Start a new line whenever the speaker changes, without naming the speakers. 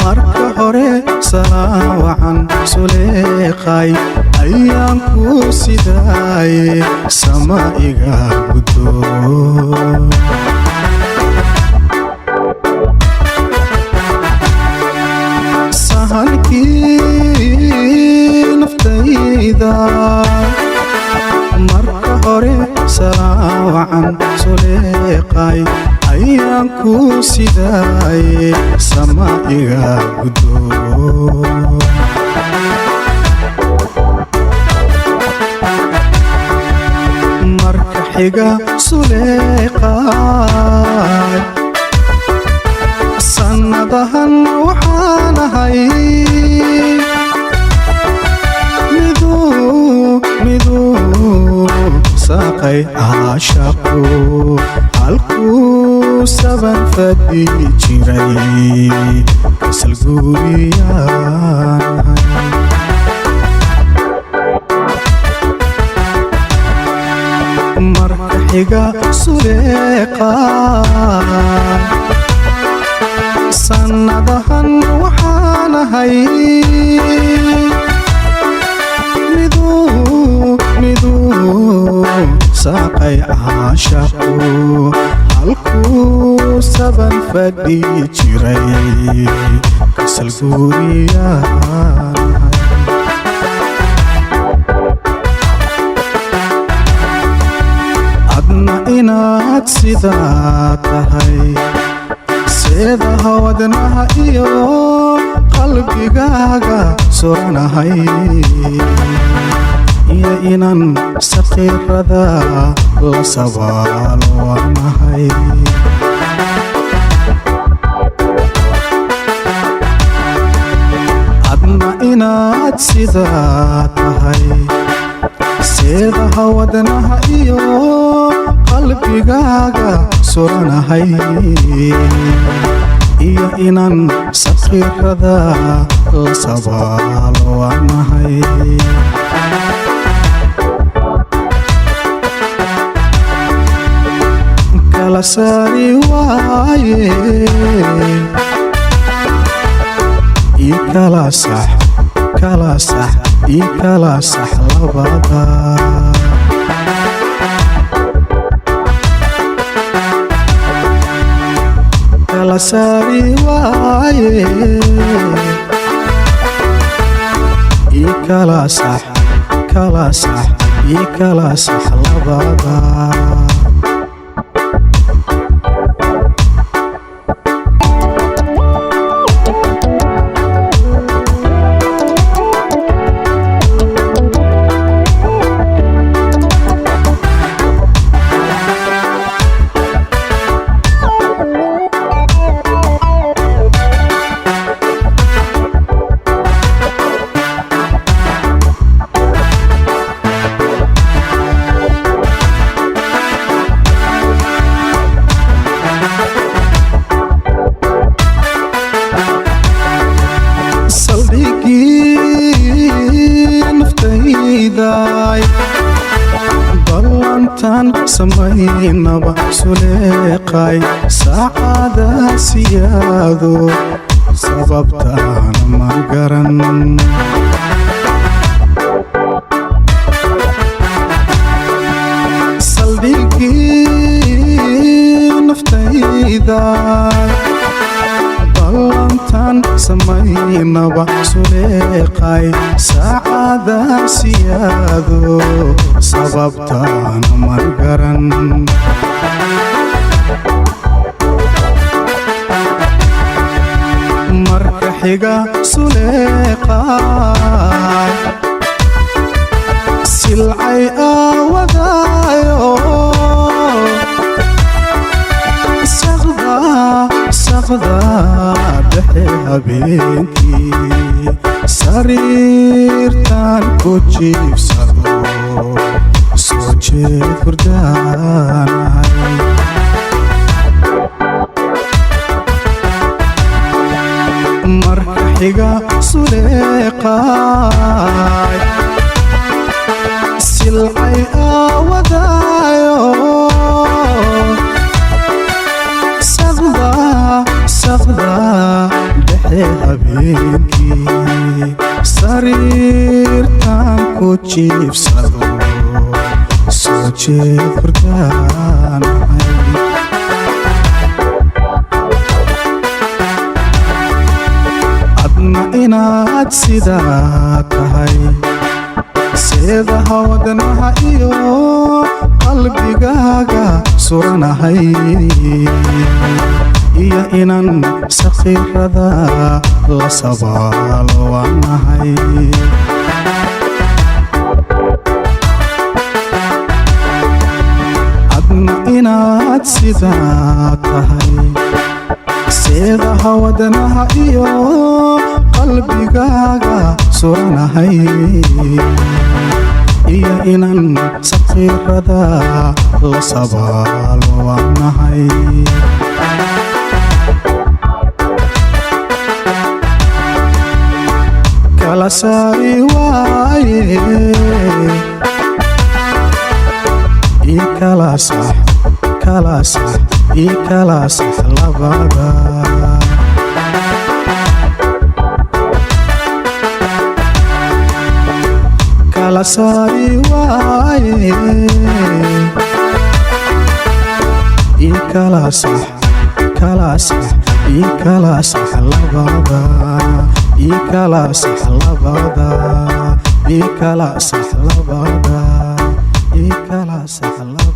marka hore salaawacan suleeqay ayaan ku sidaaye sama iga gudo sahalkii naftayda marka hore salaawacan suleeqay ayaan ku sidaaye sama iga gudo marka xiga suleeqay sanadahan waxaan ahay miduu saaqay caashaqu halkuu saban fadhi jiray kasal guuriyaan marka xiga suleeqay sanadahan waxaan ahay miduu saaqay caashaqu halkuu saban fadhi jiray kasal guuriyaan adna inaad sidaa tahay seedaha wadnaha iyo qalbigaaga suranahay iyo inaan saqiirada la sabaalo waanahay adna inaad sidaa tahay seedaha wadnaha iyo qalbigaaga suranahay iyo inaan saqiirada la sabaalo waanahay kala saari waaye ii kala sax ii kala sax labada kala saari waaye ii kala sax ii kala sax labada ballantan samaynaba suleeqay saacada siyaado sababtaan ma garan saldhigii naftayda ballantan samaynaba suleeqay saacada siyaado sababtaan ma garan marka xiga suleeqay silcay aawadaayo saqda dhexe habeenkii sariirtaan ku jiibsado soo jeed hurdaanahay marka xiga suleeqaay silcay aawadaayo saqda dhexe habeenkii sariirtaan ku jiibsado soo jeed hurdaanahay adna inaad sidaa tahay seedaha wadnaha iyo qalbigaaga suranahay iyo inan saqiirada la sabaalo waanahay adna inaad sidaa tahay seedaha wadnaha iyo qalbigaaga suranahay iyo inan saqiirada la sabaalo waanahay kala saari waaye ii kala sax ii kala sax labada kala saari waaye ii kala sax ii kala sax labada ii kala sax labada ii kala sax labada ii kala sax labada